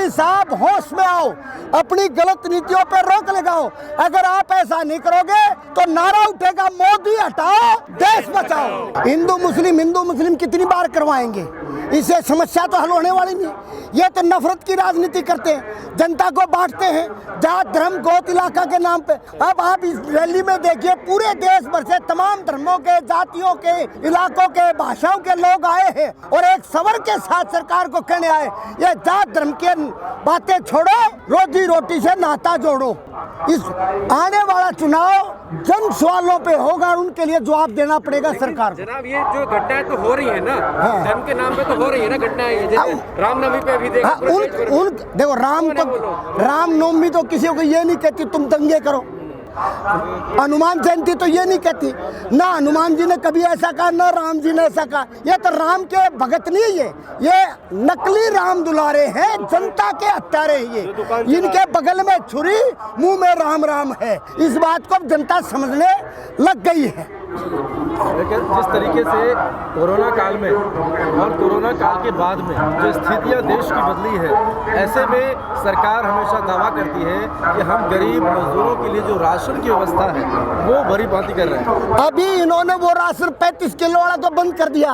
मोदी साहब होश में आओ, अपनी गलत नीतियों पर रोक लगाओ। अगर आप ऐसा नहीं करोगे तो नारा उठेगा मोदी हटाओ देश बचाओ। हिंदू मुस्लिम कितनी बार करवाएंगे? इससे समस्या तो हल होने वाली नहीं। ये तो नफरत की राजनीति करते हैं, जनता को बांटते हैं जात धर्म गोत इलाका के नाम पे। अब आप इस रैली में देखिए पूरे देश भर से तमाम धर्मों के, जातियों के, इलाकों के, भाषाओं के लोग आए हैं और एक सबर के साथ सरकार को कहने आए ये जात धर्म के बातें छोड़ो, रोजी रोटी से नाता जोड़ो। इस आने वाला चुनाव जन सवालों पे होगा और उनके लिए जवाब देना पड़ेगा सरकार। जनाब ये जो घटनाएं तो हो रही है ना, धर्म के नाम पे तो हो रही है ना घटनाएं, जैसे रामनवमी पे भी देखो रामनवमी तो किसी को ये नहीं कहती तुम दंगे करो। हनुमान जयंती तो ये नहीं कहती, ना हनुमान जी ने कभी ऐसा कहा ना राम जी ने ऐसा कहा। ये तो राम के भगत नहीं है, ये नकली राम दुलारे हैं, जनता के हत्यारे हैं ये। इनके बगल में छुरी, मुंह में राम राम है। इस बात को जनता समझने लग गई है। जिस तरीके से कोरोना काल में और कोरोना काल के बाद में जो स्थितियां देश की बदली है, ऐसे में सरकार हमेशा दावा करती है कि हम गरीब मजदूरों के लिए जो राशन की व्यवस्था है वो भरी भांति कर रहे हैं। अभी इन्होंने वो राशन 35 किलो वाला तो बंद कर दिया,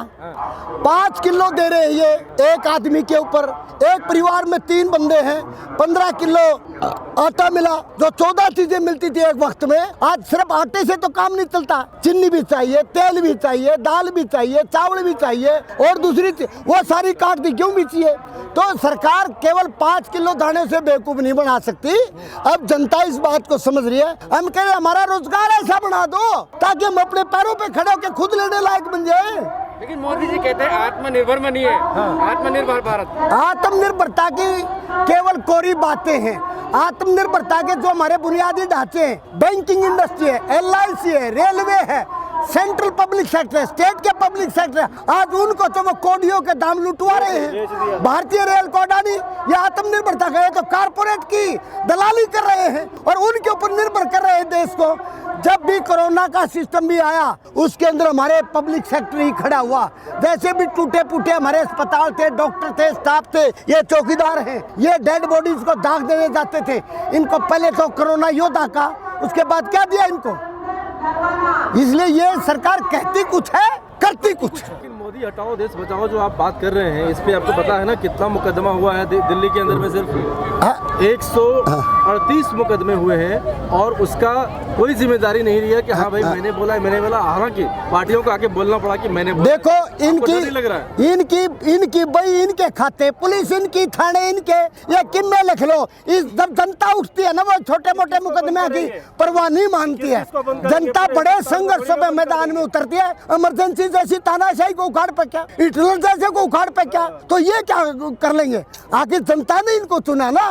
5 किलो दे रहे हैं ये एक आदमी के ऊपर। एक परिवार में 3 बंदे हैं, 15 किलो आटा मिला, जो 14 चीजें मिलती थी एक वक्त में। आज सिर्फ आटे से तो काम नहीं चलता, चीनी भी चाहिए, तेल भी चाहिए, दाल भी चाहिए, चावल भी चाहिए और दूसरी वो सारी काट दी। क्यों भी चाहिए? तो सरकार केवल 5 किलो दाने से बेवकूफ नहीं बना सकती। अब जनता इस बात को समझ रही है। हम कह रहे हमारा रोजगार ऐसा बना दो ताकि हम अपने पैरों पे खड़े होकर खुद लेने लायक बन जाए। लेकिन मोदी जी कहते हैं आत्मनिर्भर बनिए। आत्मनिर्भर भारत, आत्मनिर्भरता की केवल कोरी बातें हैं। आत्मनिर्भरता के जो हमारे बुनियादी ढांचे हैं, बैंकिंग इंडस्ट्री है, LIC है, रेलवे है, सेंट्रल पब्लिक सेक्टर है, स्टेट के पब्लिक सेक्टर है, आज उनको तो वो कोडियों के दाम लुटवा रहे हैं। भारतीय रेल को अडानी ये आत्मनिर्भरता गए तो कारपोरेट की दलाली कर रहे हैं और उनके ऊपर निर्भर कर रहे हैं देश को। जब भी कोरोना का सिस्टम भी आया उसके अंदर हमारे पब्लिक सेक्टर ही खड़ा हुआ। जैसे भी टूटे फूटे हमारे अस्पताल थे, डॉक्टर थे, स्टाफ थे, ये चौकीदार हैं, ये डेड बॉडीज को दाग देने जाते थे। इनको पहले तो कोरोना योद्धा का, उसके बाद क्या दिया इनको? इसलिए ये सरकार कहती कुछ है करती कुछ। लेकिन मोदी हटाओ देश बचाओ जो आप बात कर रहे हैं, इस पे आपको पता है ना कितना मुकदमा हुआ है दिल्ली के अंदर में? सिर्फ 138 मुकदमे हुए हैं और उसका कोई जिम्मेदारी नहीं रही है कि हाँ भाई मैंने बोला। हालांकि पार्टियों को आके बोलना पड़ा कि मैंने बोला। देखो इनकी इनके खाते पुलिस, इनकी थाने, इनके ये किम्मे लिख लो। इस जब जनता उठती है ना वो छोटे मोटे मुकदमे की परवाह नहीं मानती है। जनता बड़े संघर्षों में मैदान में उतरती है। इमरजेंसी जैसी तानाशाही को उखाड़ पे क्या, हिटलर जैसे को उखाड़ पे क्या, तो ये क्या कर लेंगे? आखिर जनता ने इनको चुना ना।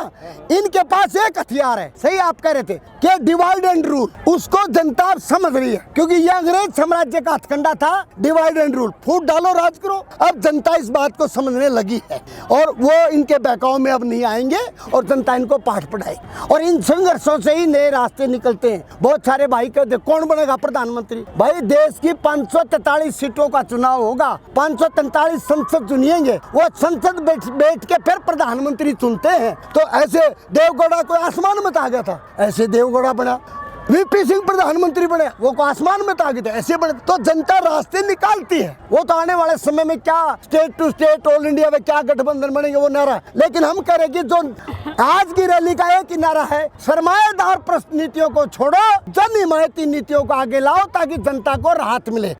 इनके पास एक हथियार है, सही आप कह रहे थे कि डिवाइड एंड रूल, उसको जनता समझ रही है क्योंकि ये अंग्रेज साम्राज्य का हथकंडा था। डिवाइड एंड रूल, फूट डालो राज करो। अब जनता इस बात को समझने लगी है और वो इनके बहकाव में अब नहीं आएंगे और जनता इनको पाठ पढ़ाएगी और इन संघर्षों से ही नए रास्ते निकलते हैं। बहुत सारे भाई कहते कौन बनेगा प्रधानमंत्री? भाई देश की 543 सीटों का चुनाव होगा, 543 संसद चुनिएंगे, वो संसद बैठ के फिर प्रधानमंत्री चुनते हैं। तो ऐसे देवगौड़ा को आसमान में आ गया था, ऐसे देवगौड़ा बना। VP सिंह प्रधानमंत्री बने, वो को आसमान में ताकत है, ऐसे बने। तो जनता रास्ते निकालती है। वो तो आने वाले समय में क्या state to state, all India में क्या गठबंधन बनेंगे वो नारा। लेकिन हम कह रहे कि जो आज की रैली का एक ही नारा है, सरमाएदार प्रस्त नीतियों को छोड़ो, जन हिमायती नीतियों को आगे लाओ ताकि जनता को राहत मिले।